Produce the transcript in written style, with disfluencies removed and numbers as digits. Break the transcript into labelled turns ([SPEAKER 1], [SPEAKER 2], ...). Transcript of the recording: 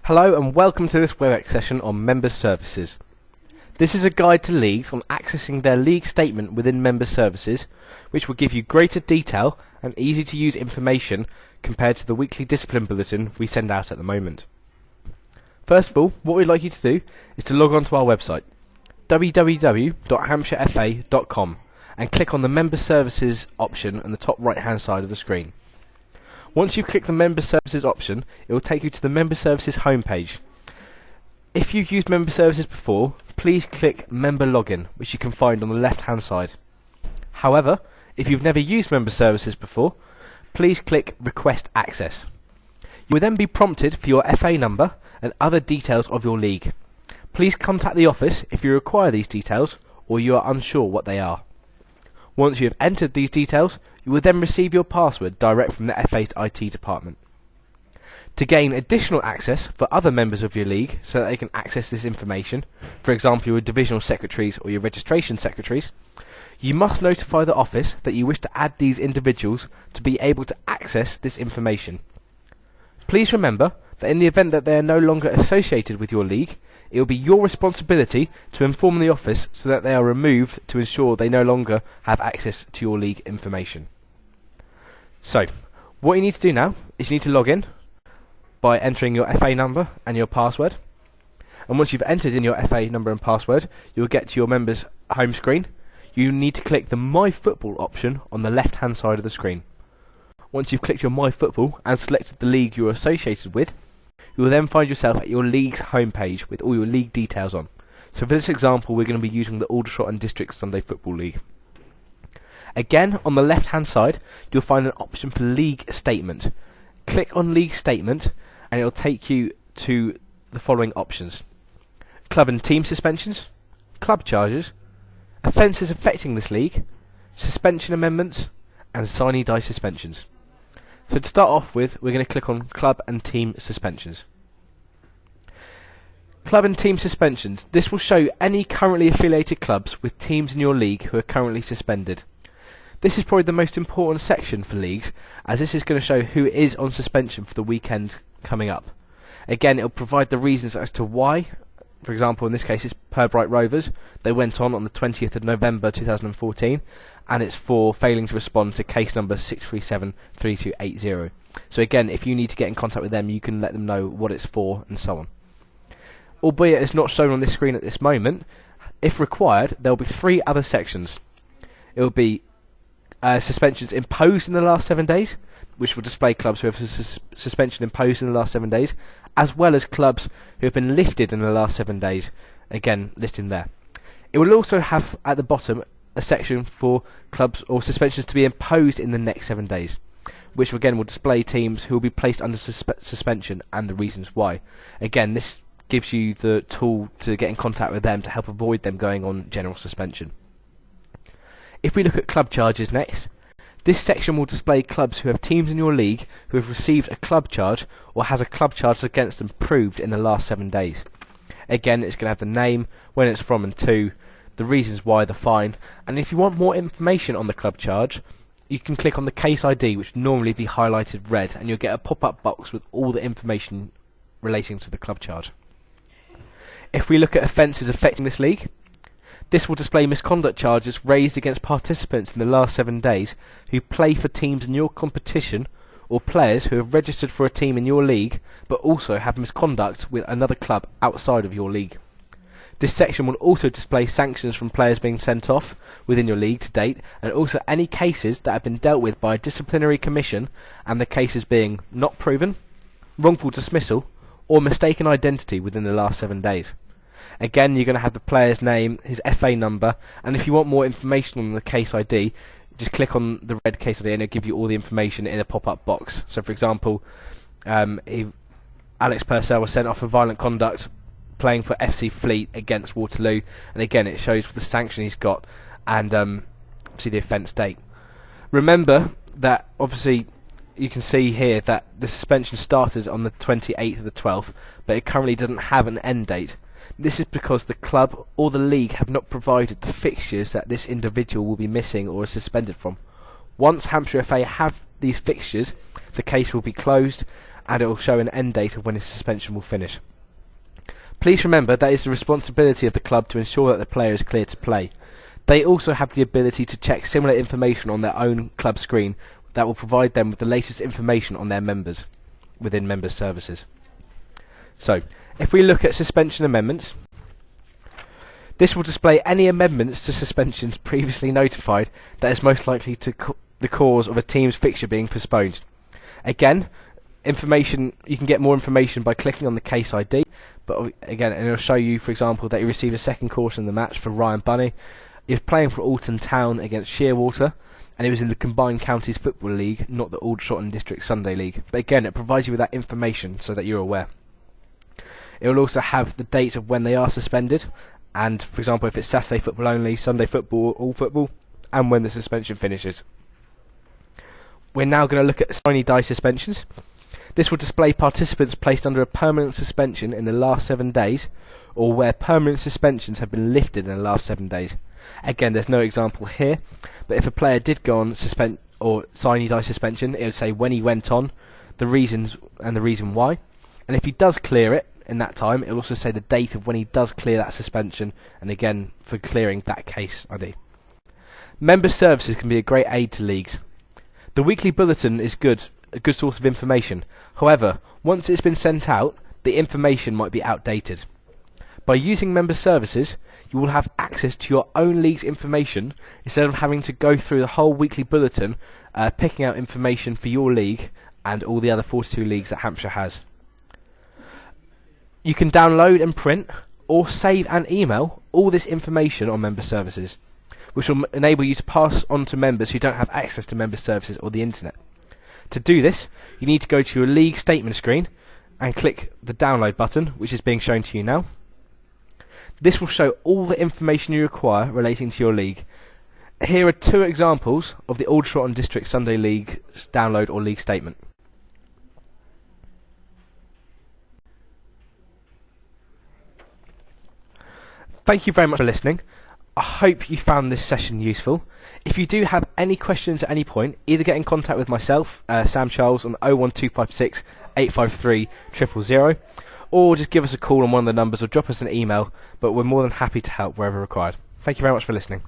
[SPEAKER 1] Hello and welcome to this WebEx session on Member Services. This is a guide to leagues on accessing their league statement within Member Services, which will give you greater detail and easy to use information compared to the weekly discipline bulletin we send out at the moment. First of all, what we'd like you to do is to log on to our website www.hampshirefa.com and click on the Member Services option on the top right hand side of the screen. Once you click the Member Services option, it will take you to the Member Services homepage. If you've used Member Services before, please click Member Login, which you can find on the left hand side. However, if you've never used Member Services before, please click Request Access. You will then be prompted for your FA number and other details of your league. Please contact the office if you require these details or you are unsure what they are. Once you have entered these details, you will then receive your password direct from the FA's IT department. To gain additional access for other members of your league so that they can access this information, for example your divisional secretaries or your registration secretaries, you must notify the office that you wish to add these individuals to be able to access this information. Please remember that in the event that they are no longer associated with your league, it will be your responsibility to inform the office so that they are removed to ensure they no longer have access to your league information. So, what you need to do now is you need to log in by entering your FA number and your password. And once you've entered in your FA number and password, you'll get to your members' home screen. You need to click the My Football option on the left hand side of the screen. Once you've clicked your My Football and selected the league you're associated with, you will then find yourself at your league's homepage with all your league details on. So for this example, we're going to be using the Aldershot and District Sunday Football League. Again, on the left hand side, you'll find an option for League Statement. Click on League Statement and it will take you to the following options: club and team suspensions, club charges, offences affecting this league, suspension amendments, and sine die suspensions. So to start off with, we're going to click on Club and Team Suspensions. Club and Team Suspensions. This will show any currently affiliated clubs with teams in your league who are currently suspended. This is probably the most important section for leagues, as this is going to show who is on suspension for the weekend coming up. Again, it will provide the reasons as to why. For example, in this case, it's Purbright Rovers. They went on the 20th of November 2014, and it's for failing to respond to case number 6373280. So again, if you need to get in contact with them, you can let them know what it's for and so on. Albeit it's not shown on this screen at this moment, if required, there will be 3 other sections. It will be suspensions imposed in the last 7 days, which will display clubs who have suspension imposed in the last 7 days, as well as clubs who have been lifted in the last 7 days, again listed there. It will also have at the bottom a section for clubs or suspensions to be imposed in the next 7 days, which again will display teams who will be placed under suspension and the reasons why. Again, this gives you the tool to get in contact with them to help avoid them going on general suspension. If we look at club charges next, this section will display clubs who have teams in your league who have received a club charge or has a club charge against them proved in the last 7 days. Again, it's going to have the name, when it's from and to, the reasons why, the fine, and if you want more information on the club charge, you can click on the case ID, which would normally be highlighted red, and you'll get a pop-up box with all the information relating to the club charge. If we look at offences affecting this league, this will display misconduct charges raised against participants in the last 7 days who play for teams in your competition or players who have registered for a team in your league but also have misconduct with another club outside of your league. This section will also display sanctions from players being sent off within your league to date, and also any cases that have been dealt with by a disciplinary commission and the cases being not proven, wrongful dismissal or mistaken identity within the last 7 days. Again, you're going to have the player's name, his FA number, and if you want more information on the case ID, just click on the red case ID and it'll give you all the information in a pop-up box. So for example, Alex Purcell was sent off for violent conduct playing for FC Fleet against Waterloo, and again it shows the sanction he's got and obviously the offence date. Remember that obviously you can see here that the suspension started on the 28th of the 12th, but it currently doesn't have an end date. This is because the club or the league have not provided the fixtures that this individual will be missing or is suspended from. Once Hampshire FA have these fixtures, the case will be closed and it will show an end date of when his suspension will finish. Please remember that it's the responsibility of the club to ensure that the player is cleared to play. They also have the ability to check similar information on their own club screen that will provide them with the latest information on their members within member services. So, if we look at suspension amendments, this will display any amendments to suspensions previously notified that is most likely to the cause of a team's fixture being postponed. Again, you can get more information by clicking on the case ID, but again, and it'll show you, for example, that he received a second caution in the match for Ryan Bunny. He was playing for Alton Town against Shearwater, and he was in the Combined Counties Football League, not the Aldershot District Sunday League. But again, it provides you with that information so that you're aware. It will also have the date of when they are suspended, and, for example, if it's Saturday football only, Sunday football, all football, and when the suspension finishes. We're now going to look at Sine Die suspensions. This will display participants placed under a permanent suspension in the last 7 days, or where permanent suspensions have been lifted in the last 7 days. Again, there's no example here, but if a player did go on Sine Die suspension, it would say when he went on, the reasons and the reason why, and if he does clear it in that time, it will also say the date of when he does clear that suspension, and again for clearing that case ID. Member services can be a great aid to leagues. The weekly bulletin is a good source of information. However, once it's been sent out, the information might be outdated. By using member services, you will have access to your own league's information instead of having to go through the whole weekly bulletin, picking out information for your league and all the other 42 leagues that Hampshire has. You can download and print or save and email all this information on member services, which will enable you to pass on to members who don't have access to member services or the internet. To do this, you need to go to your league statement screen and click the download button, which is being shown to you now. This will show all the information you require relating to your league. Here are 2 examples of the Aldershot District Sunday League's download or league statement. Thank you very much for listening. I hope you found this session useful. If you do have any questions at any point, either get in contact with myself, Sam Charles, on 01256 853 000, or just give us a call on one of the numbers or drop us an email, but we're more than happy to help wherever required. Thank you very much for listening.